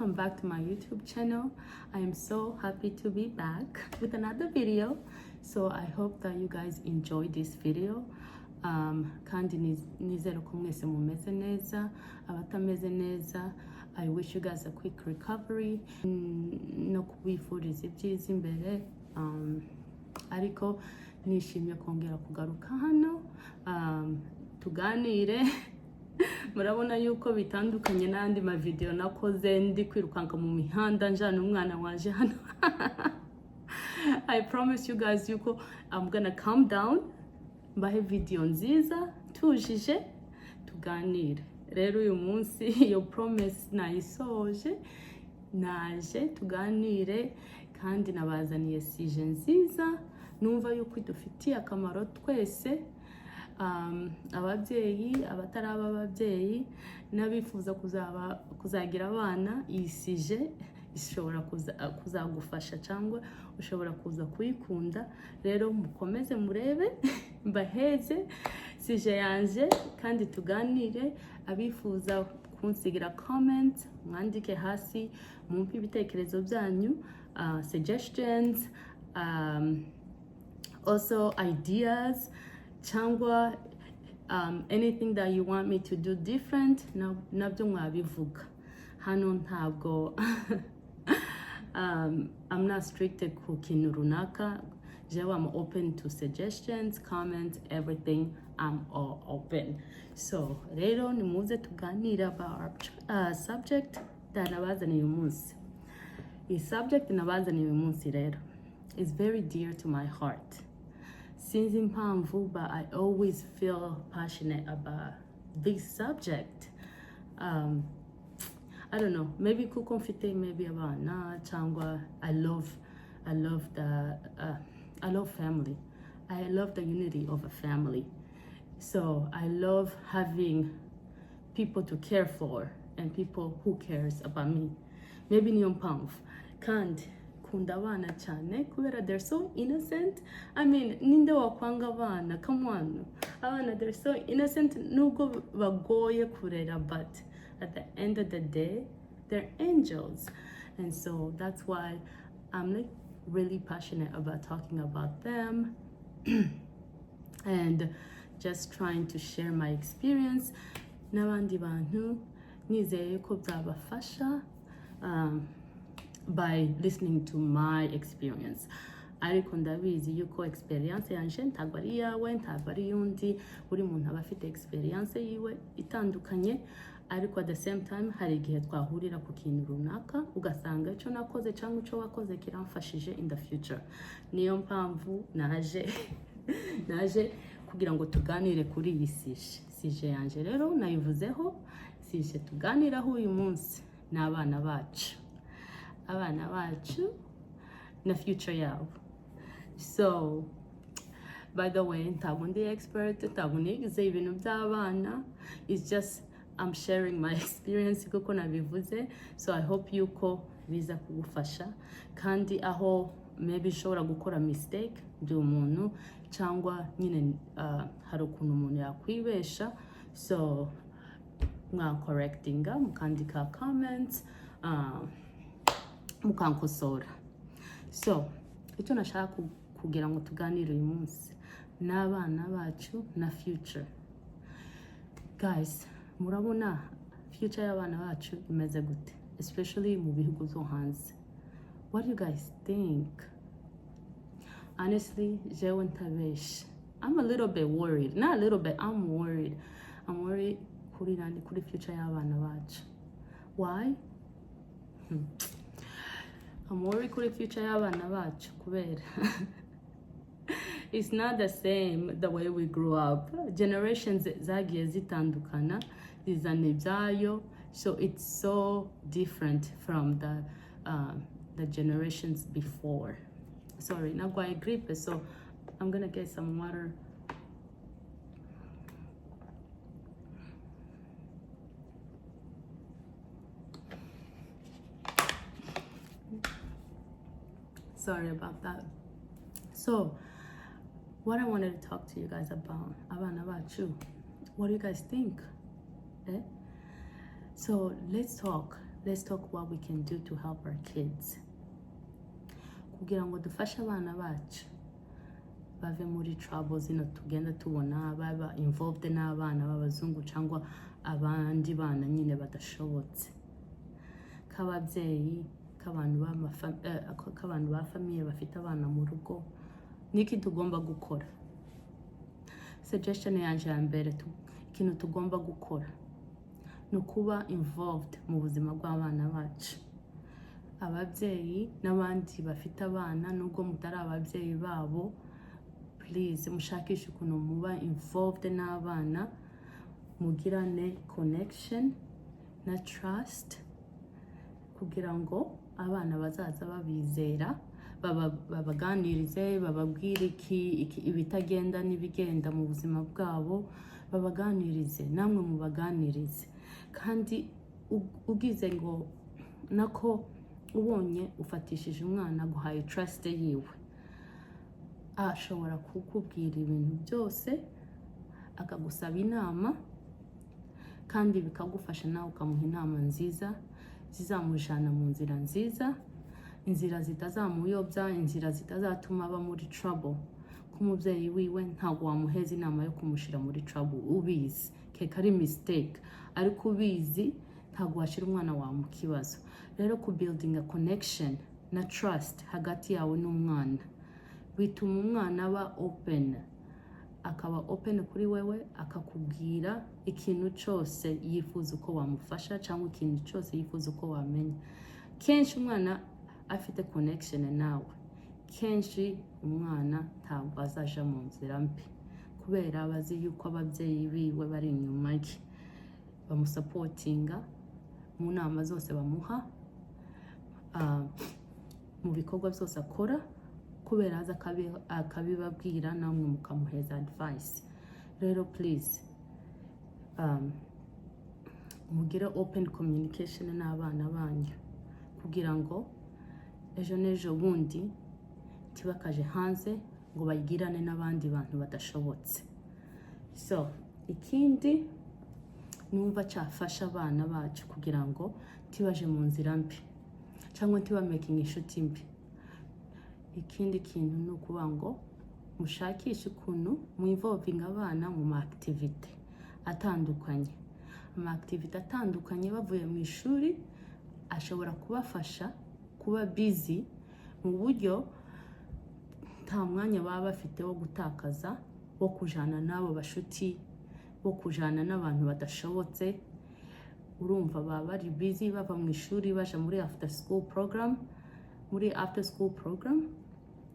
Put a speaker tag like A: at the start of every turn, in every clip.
A: welcome back to my YouTube channel. I am so happy to be back with another video. So I hope that you guys enjoyed this video. Kandi nizero ko mwese mumeze neza, abatameze neza. I wish you guys a quick recovery. No kubifuriza ibyiza imbere. Ariko nishimye kongera kugaruka hano. Tuganire. Murabona yuko bitandukanye n'andi ma video nakoze ndi kwirukanka mu mihanda njana umwana waje hano. I promise you guys yuko I'm gonna calm down, mbahe video nziza tujije tuganire. Rero uyu munsi iyo promise nayisoje, naje tuganire kandi nabazaniye sije nziza numva yuko idufitiye akamaro twese. Ababyeyi, abataraba ababyeyi, n'abifuza kuzagira abana, isije ishobora kuzagufasha cyangwa ushobora kuza kuyikunda. Rero mukomeze murebe mbaheze sije yanje kandi tuganire. Abifuza kunsigira comment mwandike hasi mumpe ibitekerezo byanyu, suggestions, also ideas, changwa, anything that you want me to do different, nabyo mwabivuga. Hano ntabwo I'm not strict ku kintu runaka. I'm open to suggestions, comments, everything. I'm all open. So rero nimuze tuganira about subject that nabazaniye uyu munsi. The subject nabazaniye uyu munsi rero is very dear to my heart. Since impamvu, but I always feel passionate about this subject. I don't know, maybe kuko mfite maybe abana cyangwa I love family. I love the unity of a family. So I love having people to care for and people who cares about me. Maybe niyo mpamvu kandi kunda abana cyane kubera they're so innocent. I mean, ninde wakwanga abana? Come on. Abana, they're so innocent, nubwo bagoye kurera, but at the end of the day, they're angels. And so that's why I'm like really passionate about talking about them and just trying to share my experience n'abandi bantu. Nizeye ko byabafasha by listening to my experience. Ariko ndabizi yuko experience yanje ntabwo ari yawe, ntabwo ari yundi. Buri muntu aba afite experience yiwe itandukanye, ariko at the same time hari igihe twahurira ku kintu runaka ugasanga icyo nakoze cyangwa icyo wakoze kiramfashije in the future. Niyo mpamvu naje kugira ngo tuganire kuri iyi sije yanje. Rero nayivuzeho sije tuganiraho uyu munsi n'abana bacu. Abana bacu na future yabo. So by the way, ntabwo ndi expert, ntabwo nigize ibintu by'abana. It's just I'm sharing my experience kuko nabivuze. So I hope yuko biza kugufasha kandi aho maybe ushobora gukora mistake ndi umuntu cyangwa nyine hari ukuntu umuntu yakwibesha. So mwa correctinga, mukandika comments, mukankosora. So icyo nashaka kugira ngo tuganire uyu munsi n'abana bacu na future. Guys, murabona future y'abana bacu imeze gute, especially mu bihugu byo hanze? What do you guys think? Honestly, jewe ntabesh, I'm a little bit worried. Not a little bit, I'm worried. I'm worried kuri future y'abana bacu. Why? I'm worried kuri future y'abana bacu kubera it's not the same the way we grew up. Generations zagiye zitandukana, zizana ibyayo, so it's so different from the generations before. Sorry, nagwaye gripe, so I'm gonna get some water. Sorry about that. So what I wanted to talk to you guys about you. What do you guys think? So let's talk. let's talk what we can do to help our kids kugira ngo dufashe abana bacu bave muri trouble zino tugenda tubona baba involved n'abana b'abazungu cyangwa abandi bana nyine badashobotse k'ababyeyi k'abantu ba famiye bafite abana mu rugo niki tugomba gukora. Suggestion yanje ya mbere ikintu tugomba gukora ni ukuba involved mu buzima bw'abana bacu. Ababyeyi n'abandi bafite abana nubwo mutari ababyeyi babo, please mushakishe ukuntu muba involved n'abana, mugirane connection na trust kugira ngo abana bazaza babizera, babaganirize, bababwire ibitagenda n'ibigenda mu buzima bwabo, babaganirize, namwe mubaganirize. Kandi ugize ngo nako ubonye ufatishije umwana guhaye trust yiwe, ashobora kukubwira ibintu byose, akagusaba inama, kandi bikagufasha nawe ukamuha inama nziza zizamujana mu nzira nziza, inzira zitazamuyobya, inzira zitazatuma aba muri trouble. K'umubyeyi wiwe ntabwo wamuheza inama yo kumushira muri trouble ubizi keka ari mistake, ariko ubizi ntabwo washira umwana wawe mu kibazo. Rero ku building a connection na trust hagati yawe n'umwana bituma umwana aba open, akaba open kuri wewe, akakubwira ikintu cyose yifuza uko wamufasha cyangwa ikintu cyose yifuza uko wamenya. Kenshi umwana afite connection nawe, kenshi umwana ntabwo azaja mu nzira mbi kubera abazi yuko ababyeyi biwe bari inyuma ye, bamusupportinga mu nama zose bamuha, mu bikorwa byose akora, kubera aza akabibabwira namwe mukamuheza advice. Rero please mugire open communication n'abana banyu kugira ngo ejo n'ejo bundi tibakaje hanze ngo bayigirane n'abandi bantu badashobotse. So ikindi numva cyafasha abana bacu kugira ngo tibaje mu nzira mbi cyangwa tiba making inshuti mbi, ikindi kintu ni ukuvuga ngo mushakishe ukuntu mu involving abana mu ma activity atandukanye. Ama activity atandukanye bavuye mu ishuri ashobora kubafasha kuba busy mu buryo nta mwanya baba bafite wo gutakaza, wo kujana n'abo bashuti, wo kujana n'abantu badashobotse. Urumva baba bari busy bava mu ishuri baje muri after school program. Muri after school program,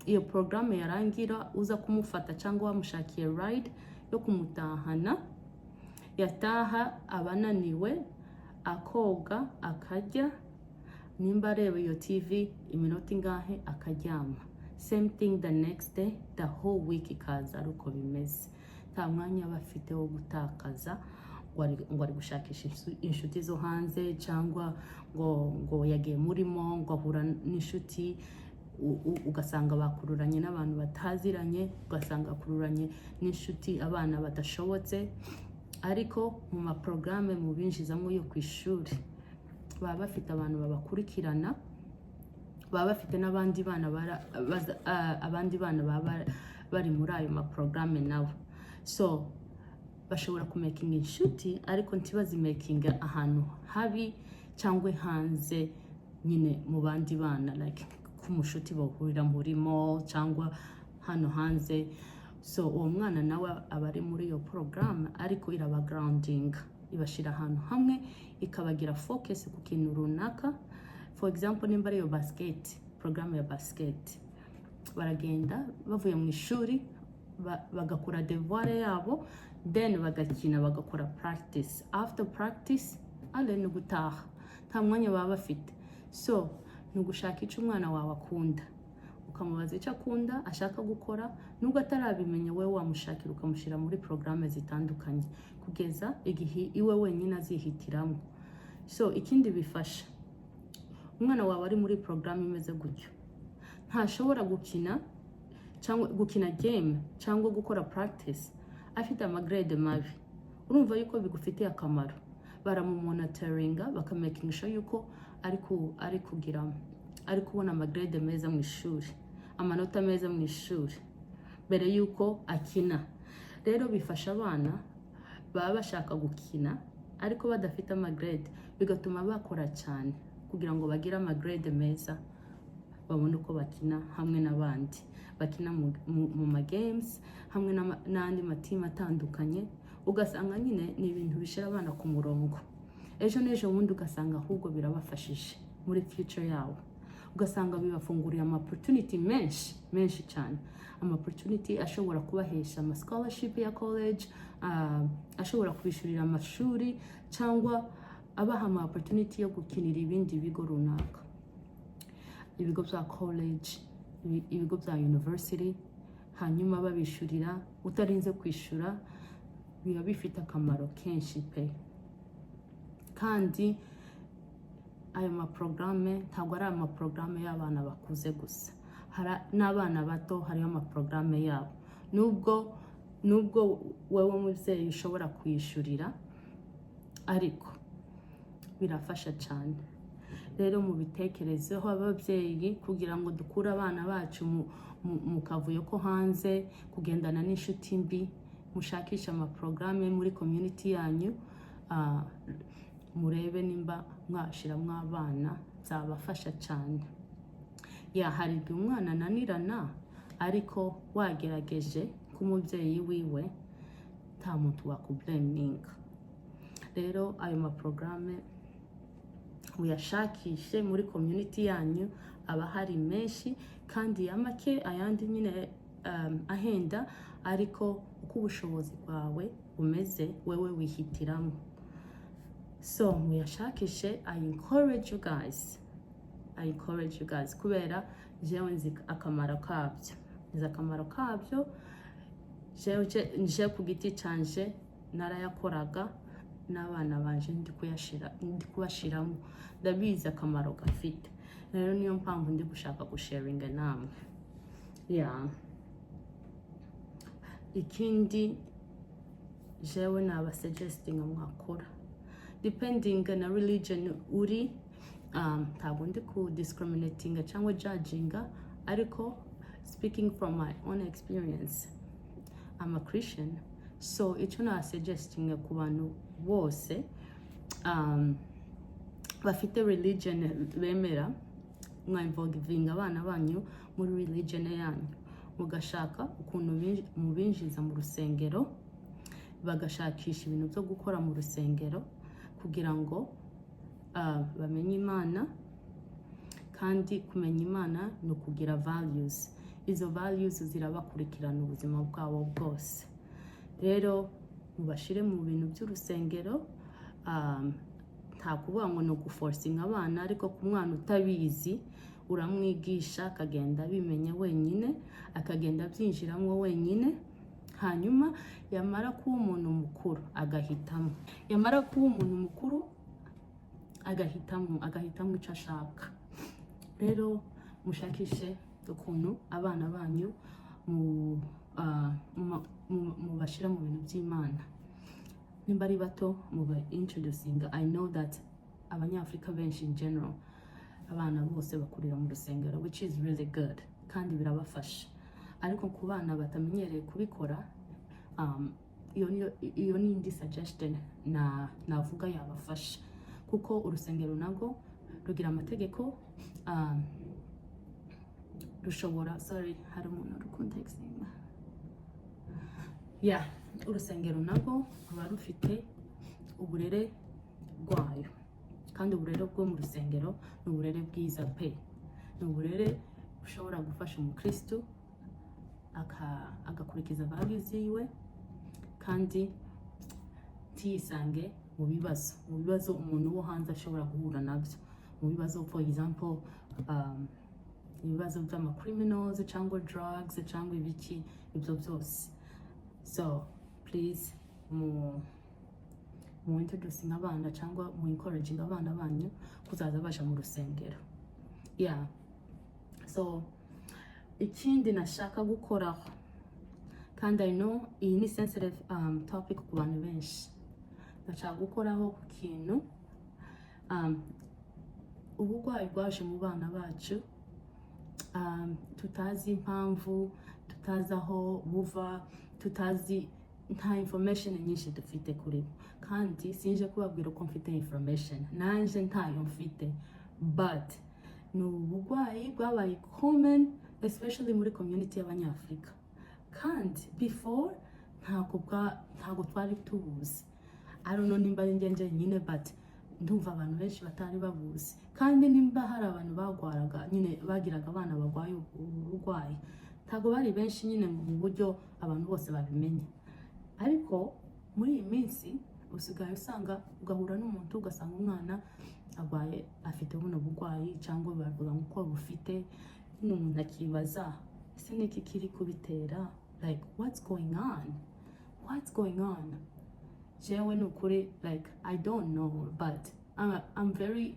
A: iyo program yarangira uza kumufata cyangwa wamushakiye ride yo kumutahana, yataha abananiwe, akoga, akarya, nimba areba iyo TV iminota ingahe akaryama. Same thing the next day, the whole week ikaza ari uko bimeze. Nta mwanya bafite wo gutakaza ngo ari gushakisha inshuti zo hanze cyangwa ngo yagiye murimo ngo ahura n'inshuti ugasanga bakururanye n'abantu bataziranye, ugasanga akururanye n'inshuti abana badashobotse. Ariko mu ma programme mu binjizamo yo kwishuri baba bafite abantu babakurikirana, baba bafite n'abandi bana baba bari muri ayo ma programme nabo. So bashobora kumaking inshuti ariko ntibazimaking ahantu habi cyangwa hanze nyine mu bandi bana, like kumushuti bahurira murimo cyangwa hano hanze. So uwo mwana nawe aba ari muri iyo program ariko iraba grounding, ibashira ahantu hamwe, ikabagira focus ku kintu runaka. For example, nimba ariyo basket, program ya basket, baragenda bavuye mu ishuri bagakora devoir yabo, then bagakina, bagakora practice. After practice ale ni gutaha, nta mwanya baba bafite. So ni ugushaka icyo umwana wawe akunda, ukamubaza icyo akunda ashaka gukora, nubwo atarabimenya wewe wamushakira ukamushyira muri programme zitandukanye kugeza igihe iwe wenyine azihitiramo. So ikindi bifasha umwana wawe ari muri programme imeze gutyo, ntashobora gukina game cyangwa gukora practice afite amagrade mabi. Urumva yuko bigufitiye akamaro. baramumonitoringa bakamaking sure yuko ari kubona amagrade meza mu ishuri, amanota meza mu ishuri mbere yuko akina. Rero bifasha abana baba bashaka gukina ariko badafite amagrade, bigatuma bakora cyane kugira ngo bagire amagrade meza, babone uko bakina hamwe n'abandi, bakina mu ma games hamwe n'andi matimu atandukanye. Ugasanga nyine ni ibintu bishira abana ku murongo, ejo n'ejo bundi ugasanga ahubwo birabafashije muri future yabo, ugasanga bibafunguriye ama opportunity menshi cyane, ama opportunity ashobora kubahesha ama scholarship ya college, ashobora kubishurira amashuri cyangwa abaha ama opportunity yo gukinira ibindi bigo runaka, ibigo bya college, ibigo bya university, hanyuma babishurira utarinze kwishura. Biba bifite akamaro kenshi pe. Kandi ayo maprograme ntabwo ari amaprograme y'abana bakuze gusa, n'abana bato hariho amaprograme yabo. Nubwo wowe muvyeyi ushobora kwishurira, ariko birafasha cyane. Rero mu bitekerezeho ababyeyi, kugira ngo dukure abana bacu mu kavuyo ko hanze, kugendana n'inshuti mbi, mushakisha amaprograme muri community yanyu, murebe nimba mwashiramo abana, zabafasha cyane. Hari igihe umwana ananirana ariko wagerageje k'umubyeyi wiwe, nta muntu wakublaminga. Rero ayo maprograme uyashakishe muri community yanyu, aba hari menshi kandi ya make, ayandi nyine ahenda, ariko uko ubushobozi bwawe bumeze wewe wihitiramo. So muyashakishe. I encourage you guys kubera jewe nzi akamaro kabyo, jewe ku giti canje narayakoraga, n'abana banje ndi kubashiramo, ndabizi akamaro gafite. Rero niyo mpamvu ndi gushaka gusharinga namwe. Ikindi jewe naba suggesting mwakora, depending na religion uri, ntabwo ndi ku discriminating cyangwa judging, ariko speaking from my own experience, I'm a Christian, so icyo na suggesting ku bantu bose bafite religion bemera, mwainvolvinga abana banyu muri religion yanyu, mugashaka ukuntu mubinjiza mu rusengero, bagashakisha ibintu byo gukora mu rusengero kugira ngo bamenye Imana. Kandi kumenya Imana ni ukugira values, izo values zirabakurikirana ubuzima bwabo bwose. Rero mubashire mu bintu by'urusengero, nta kuvuga ngo no guforcinga abana, ariko ku mwana utabizi uramwigisha akagenda bimenya wenyine, akagenda byinjiramo wenyine, hanyuma yamara kuba umuntu mukuru agahitamo icyo ashaka. Rero mushakishe ukuntu abana banyu mubashira mu bintu by'Imana. Nimba ari bato muba introducing. I know that abanyafrika benshi in general, abana bose bakurira mu rusengero, which is really good kandi birabafasha. Ariko ku bana batamenyereye kubikora, iyo ni indi suggestion navuga yabafasha, kuko urusengero nago rugira amategeko, rushobora, hari umuntu uri contexting. Urusengero nago ruba rufite uburere bwayo, kandi uburere bwo mu rusengero ni uburere bwiza pe, ni uburere bushobora gufasha umukristo agakurikiza values yiwe, kandi ntiyisange mu bibazo umuntu wo hanze ashobora guhura nabyo, mu bibazo for example ibibazo by'ama criminals cyangwa drugs cyangwa ibiki, ibyo byose. So please mu introducing abana cyangwa mu encouraging abana banyu kuzaza baje mu rusengero. So ikindi nashaka gukoraho, kandi I know iyi ni sensitive topic ku bantu benshi, ndashaka gukoraho ku kintu uburwayi bwaje mu bana bacu tutazi impamvu, tutazi aho buva, tutazi, nta information nyinshi dufite kuri bo. Kandi sinje kubabwira ko mfite information, nanje ntayo mfite, but ni uburwayi bwabaye common especially muri community y'Abanyafrika. Kandi before ntago twari tubuzi. I don't know nimba ari ngenje nyine, but ndumva abantu benshi batari babuzi. Kandi nimba hari abantu bagwaraga nyine bagiraga abana bagwaye uburwayi, ntago bari benshi nyine mu buryo abantu bose babimenya. Ariko muri iyi minsi usigaye usanga ugahura n'umuntu ugasanga umwana agwaye afite buno burwayi cyangwa bavuga ko bufite, n'umuntu akibaza ese niki kiri kubitera, like what's going on. Jewe nukuri, like I don't know, but I'm very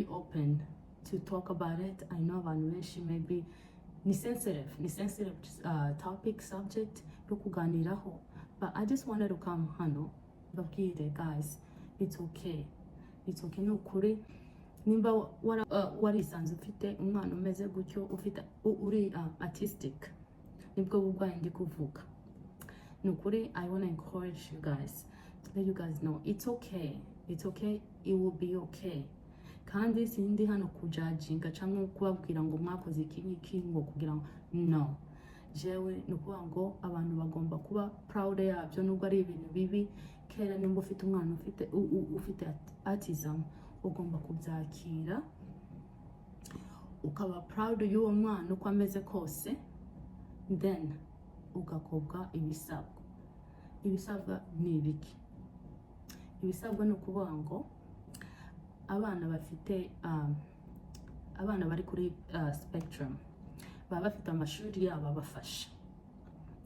A: open to talk about it. I know abantu benshi maybe ni sensitive topic, subject yo kuganiraho, but I just wanted to come hano babwire guys, it's okay nukuri. Nimba warisanze ufite umwana umeze gutyo, ufite uri autistic, nibwo burwayi ndi kuvuga. Nukuri, I want to encourage you guys, to let you guys know it's okay, it will be okay. Kandi sindi hano kujudginga cyangwa kubabwira ngo mwakoze iki ngo kugira ngo no. Jewe nukuvuga ngo abantu bagomba kuba proud yabyo, nubwo ari ibintu bibi. Kera nimba ufite umwana ufite autism, ugomba kubyakira ukaba proud y'uwo mwana uko ameze kose, then ugakobwa ibisabwa ni ibiki. Ibisabwa ni ukuvuga ngo abana bafite abana bari kuri spectrum baba bafite amashuri yabo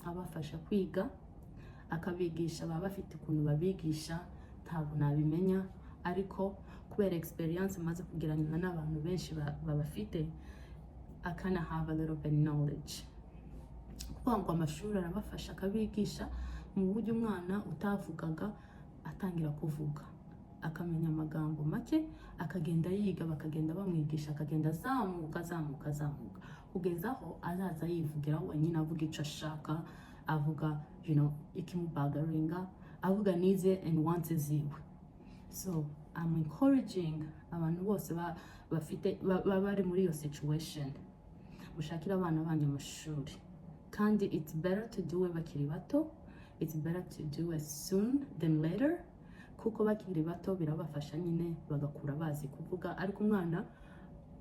A: abafasha kwiga, akabigisha, baba bafite ukuntu babigisha, ntabwo nabimenya, ariko kubera experience maze kugirana n'abantu benshi babafite, I kind of have a little bit knowledge. Kuvuga ngo amashuri arabafasha akabigisha mu buryo umwana utavugaga atangira kuvuga, akamenya amagambo make, akagenda yiga, bakagenda bamwigisha, akagenda zamuka kugeza aho azaza yivugira wenyine, avuga icyo ashaka, avuga ikimubagaringa, avuga needs and wants ziwe. So I'm encouraging abantu bose bari muri iyo situation, mushakira abana banyu amashuri. Kandi it's better to do it bakiri bato, it's better to do it soon than later, kuko bakiri bato birabafasha nyine bagakura bazi kuvuga. Ariko umwana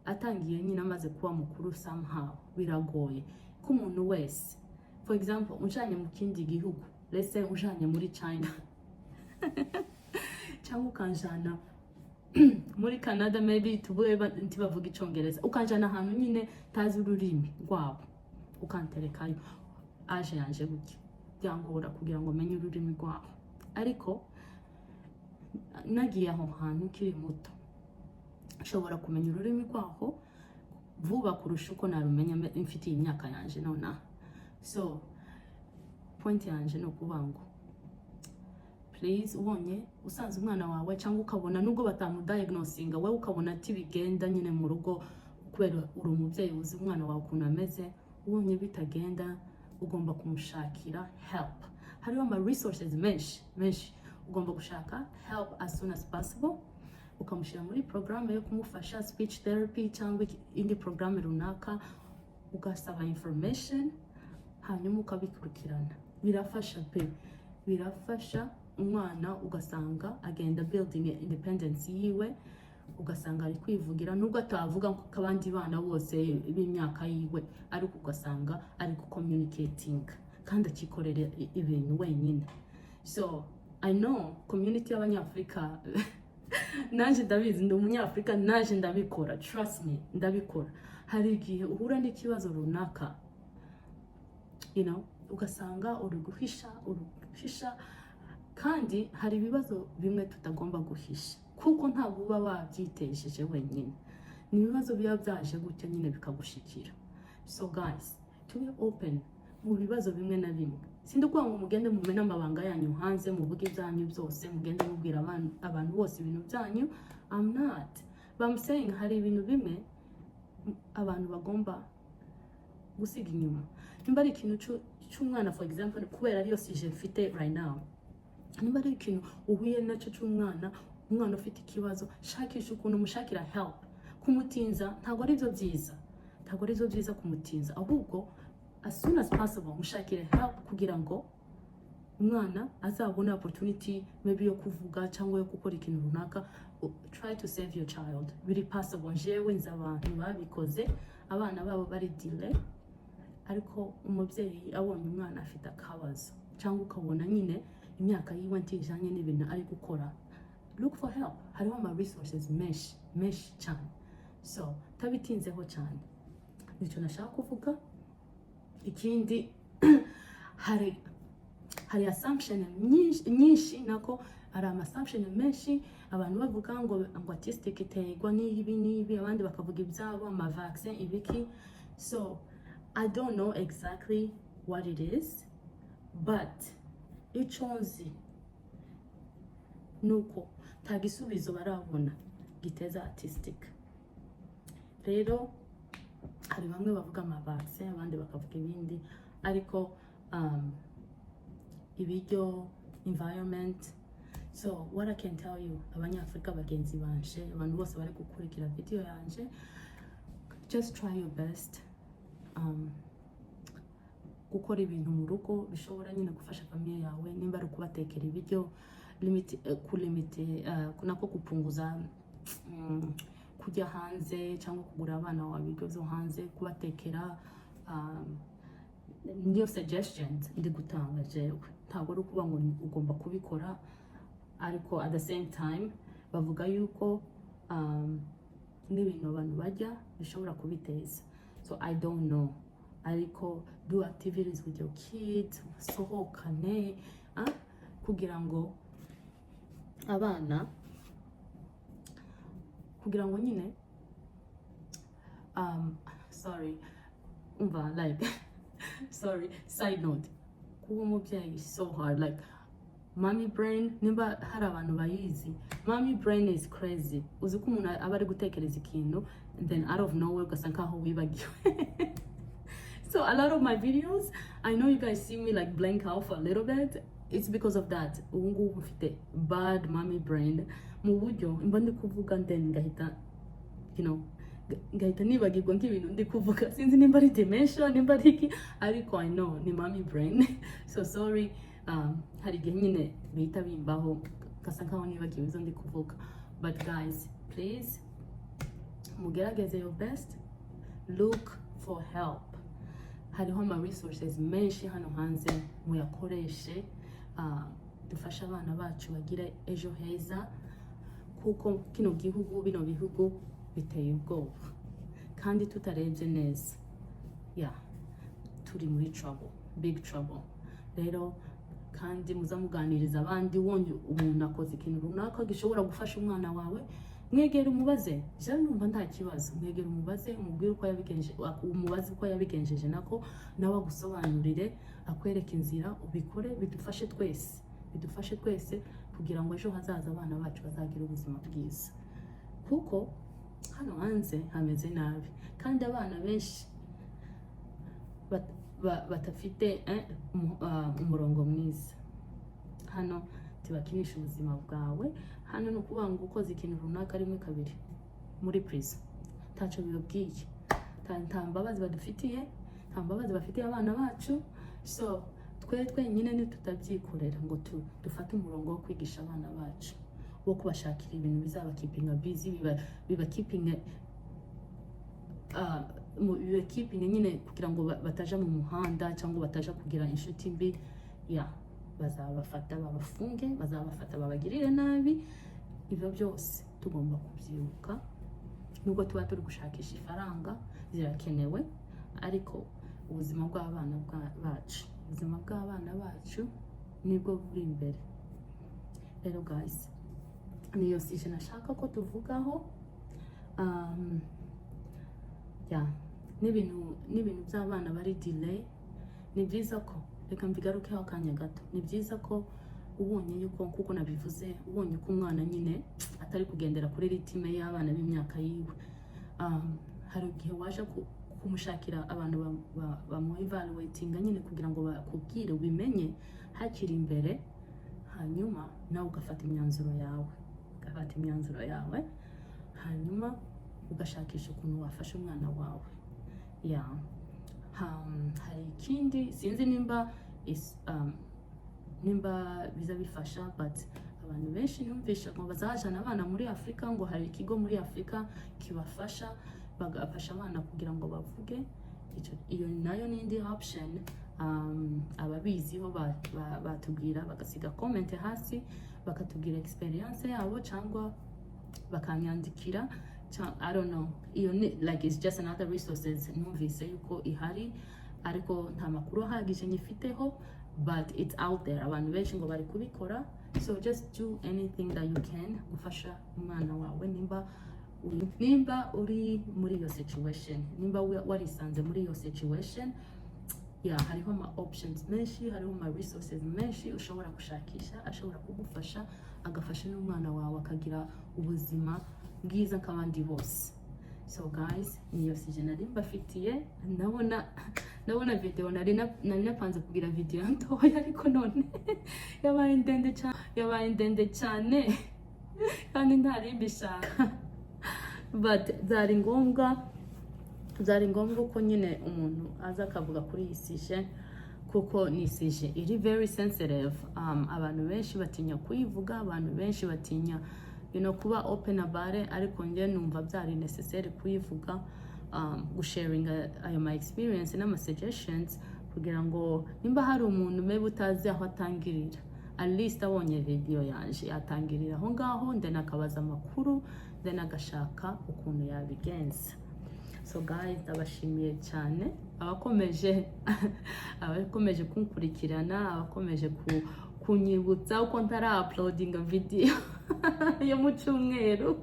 A: atangiye nyine amaze kuba mukuru, somehow biragoye ko umuntu wese, for example, ujanye mu kindi gihugu, let's say ujanye muri China cyangwa ukanjana muri Canada, maybe tuvuge ntibavuga icyongereza, ukanjana ahantu nyine tazi ururimi rwabo, ukanterekayo, aje yanje gutyo byangora kugira ngo menye ururimi rwabo. Ariko nagiye aho hantu kiri muto, nshobora kumenya ururimi rwaho vuba kurusha uko narumenya mfitiye imyaka yanje nona. So point yanje no kuvuga ngo please, ubonye usanze umwana wawe cyangwa ukabona nubwo batamudiagnosinga, wewe ukabona ati bigenda nyine mu rugo kubera uri umubyeyi uzi umwana wawe ukuntu ameze, ubonye bitagenda ugomba kumushakira help. Hariho ama resources menshi ugomba gushaka help as soon as possible, ukamushyira muri programme yo kumufasha speech therapy cyangwa indi programme runaka, ugasaba information, hanyuma ukabikurikirana. Birafasha umwana, ugasanga agenda building independence yiwe, ugasanga ari kwivugira nubwo atavuga ko abandi bana bose b'imyaka yiwe, ariko ugasanga ari communicating kandi akikorera ibintu wenyine. So I know community y'Abanyafrika naje ndabizi, ndi umunyafrika, naje ndabikora, trust me, ndabikora. Hari igihe uhura n'ikibazo runaka, ugasanga uri guhisha, kandi hari ibibazo bimwe tutagomba guhisha kuko ntabwo uba wabyitejeje wenyine, ni ibibazo biba byaje gutya nyine bikagushikira. So guys, to be open mu bibazo bimwe na bimwe. Sindukuvuga ngo mugende mumena amabanga yanyu hanze muvuge ibyanyu byose mugende mubwira abantu bose ibintu byanyu. I'm not, but I'm saying hari ibintu bimwe abantu bagomba gusiga inyuma. Nimba ari ikintu cy'umwana for example, kubera ariyo sije mfite right now, nimba ari ikintu uhuye nacyo cy'umwana, umwana ufite ikibazo, shakisha ukuntu mushakira help. Kumutinza ntabwo ari byo byiza, ntabwo ari byo byiza kumutinza, ahubwo as soon as possible mushakire help kugira ngo umwana azabone opportunity maybe yo kuvuga cyangwa yo gukora ikintu runaka. Try to save your child, biri possible. Jewe nzi abantu babikoze, abana babo bari delay, ariko umubyeyi abonye umwana afite akabazo cyangwa ukabona nyine imyaka yiwe ntijanye n'ibintu ari gukora, look for help. Hariho ama resources menshi cyane, so tabitinzeho cyane. Nicyo nashaka kuvuga. Ikindi hari assumption nyinshi nako hari assumption menshi abantu bavuga ngo autistic iterwa n'ibi abandi bakavuga ibyabo ama vaccine ibiki. So I don't know exactly what it is, but icyo nzi nuko nta gisubizo barabona giteza autistic. Rero hari bamwe bavuga ama vaccine abandi bakavuga ibindi, ariko ibiryo, environment. So what I can tell you, abanyafrika bagenzi banje, abantu bose bari gukurikira video yanje, just try your best gukora ibintu mu rugo bishobora nyine gufasha famille yawe. Nimba ari kubatekera ibiryo, nako kupunguza kujya hanze cyangwa kugura abana wa ibiryo byo hanze, kubatekera. Niyo suggestions ndi gutanga jewe, ntabwo ari ukuvuga ngo ugomba kubikora, ariko at the same time bavuga yuko n'ibintu abantu bajya bishobora kubiteza. So I don't know, ariko do activities with your kids, sohokane kugira ngo abana, kugira ngo nyine sorry, side note, kuba umubyeyi is so hard. Like mommy brain, nimba hari abantu bayizi, mommy brain is crazy. Uzi ko umuntu aba ari gutekereza ikintu and then out of nowhere ugasanga nkaho wibagiwe. So a lot of my videos, I know you guys see me like blank out for a little bit. It's because of that. Ubu mfite bad mommy brain mu buryo mba ndi kuvuga then ngahita ngahita nibagirwa nk'ibintu ndi kuvuga, sinzi nimba ari dementia nimba ari iki, ariko I know ni mommy brain. So sorry, hari igihe nyine bihita bimbaho gasa nkaho nibagiwe izo ndi kuvuga. But guys, please mugerageze your best, look for help. Hariho ama resources menshi hano hanze, muyakoreshe dufasha abana bacu bagire ejo heza, kuko bino bihugu biteye ubwoba kandi tutarebye neza, turi muri trouble, big trouble. Rero kandi muzamuganiriza abandi, wonye umuntu akoze ikintu runaka gishobora gufasha umwana wawe, mwegera umubaze. Je numva nta kibazo, mwegera umubaze, umubwire uko yabigenje, umubaze uko yabigenjeje, nako nawe agusobanurire, akwereka inzira, ubikore. Bidufashe twese kugira ngo ejo hazaza abana bacu bazagira ubuzima bwiza, kuko hano hanze hameze nabi kandi abana benshi batafite umurongo mwiza. Hano tibakinisha ubuzima bwawe, hano no kuvuga ngo ukoze ikintu runaka rimwe kabiri muri prison ntacyo bibabwiye, nta mbabazi badufitiye, nta mbabazi bafitiye abana bacu. So twenyine ntitutabyikorera ngo dufate umurongo wo kwigisha abana bacu, wo kubashakira ibintu bizabakipinga busy, bibakipinga nyine kugira ngo bataja mu muhanda cyangwa bataja kugira inshuti mbi. Bazabafata babafunge, bazabafata babagirire nabi. Ibyo byose tugomba kubyibuka, nubwo tuba turi gushakisha ifaranga zirakenewe, ariko ubuzima bw'abana bacu nibwo buri imbere. Rero guys, niyo sije nashaka ko tuvugaho. n'ibintu by'abana bari delay, ni byiza ko reka mbigarukeho akanya gato, ni byiza ko ubonye yuko kuko nabivuze, ubonye ko umwana nyine atari kugendera kuri ritime y'abana b'imyaka yiwe, hari igihe waje kumushakira abantu bamu evaluatinga nyine kugira ngo bakubwire ubimenye hakiri imbere, hanyuma nawe ugafata imyanzuro yawe, hanyuma ugashakisha ukuntu wafasha umwana wawe. Hari ikindi sinzi nimba biza bifasha, but abantu benshi numvisha ngo bazajana abana muri Afrika, ngo hari ikigo muri Afrika kibafasha bagafasha abana kugira ngo bavuge. Iyo nayo n'indi option. Ababiziho batubwira, bagasiga comment hasi bakatubwira experience yabo, cyangwa bakanyandikira, I don't know, iyo like it's just another resources numvise yuko ihari, ariko nta makuru ahagije nyifiteho, but it's out there, abantu benshi ngo bari kubikora. So just do anything that you can gufasha umwana wawe, nimba uri muri iyo situation, nimba warisanze muri iyo situation. Hariho ama options menshi, hariho ama resources menshi ushobora gushakisha, ashobora kugufasha, agafasha n'umwana wawe akagira ubuzima bwiza nk'abandi bose. So guys, niyo sije nari mbafitiye. Ndabona video nari napanze kugira video ntoya, ariko none yabaye ndende cyane kandi ntari mbishaka, but zari ngombwa ko nyine umuntu aza akavuga kuri iyi sije, kuko ni sije iri very sensitive. Abantu benshi batinya kuyivuga, abantu benshi batinya kuba open about it, ariko njye numva byari necessary kuyivuga, gusharinga ayo my experience n'ama suggestions, kugira ngo nimba hari umuntu maybe utazi aho atangirira, at least abonye video yanje atangirira aho ngaho, then akabaza amakuru, then agashaka ukuntu yabigenza. So guys, ndabashimiye cyane abakomeje kunkurikirana, abakomeje kunyibutsa uko ntara uploading video yo mu cyumweru,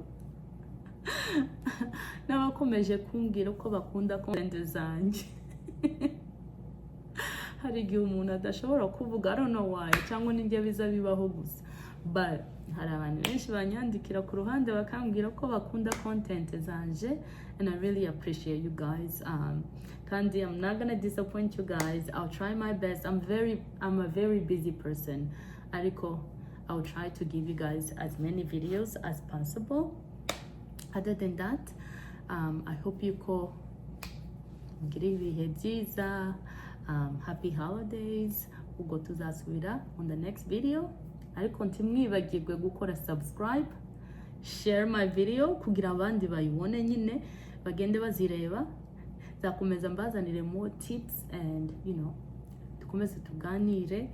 A: n'abakomeje kumbwira uko bakunda content zanjye. Hari igihe umuntu adashobora kuvuga, I don't know why, cyangwa n'ibyo biza bibaho gusa, but hari abantu benshi banyandikira ku ruhande bakambwira ko bakunda content zanje, and I really appreciate you guys. Kandi I'm not gonna disappoint you guys. I'll try my best. I'm a very busy person, ariko I'll try to give you guys as many videos as possible. Other than that, I hope you ko mugire ibihe byiza. Happy holidays. Ubwo tuzasubira on the next video, ariko ntimwibagirwe gukora subscribe, share my video kugira abandi bayibone nyine bagende bazireba. Zakomeza mbazanire more tips and tukomeze tuganire.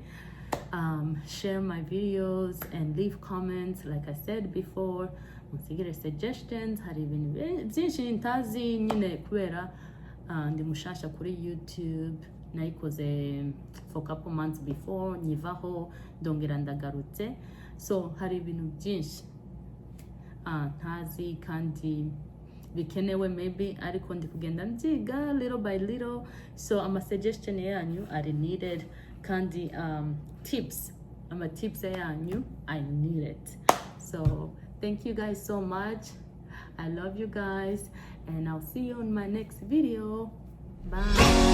A: Share my videos and leave comments like I said before. Musigire suggestions. Hari ibintu byinshi ntazi nyine kubera ndi mushasha kuri YouTube. Nayikoze for a couple months before nyivaho ndongera ndagarutse, so hari ibintu byinshi ntazi kandi bikenewe maybe, ariko ndi kugenda mbyiga little by little. So ama suggestion yanyu are needed, kandi tips yanyu I need it. So thank you guys so much. I love you guys, and I'll see you on my next video. Bye.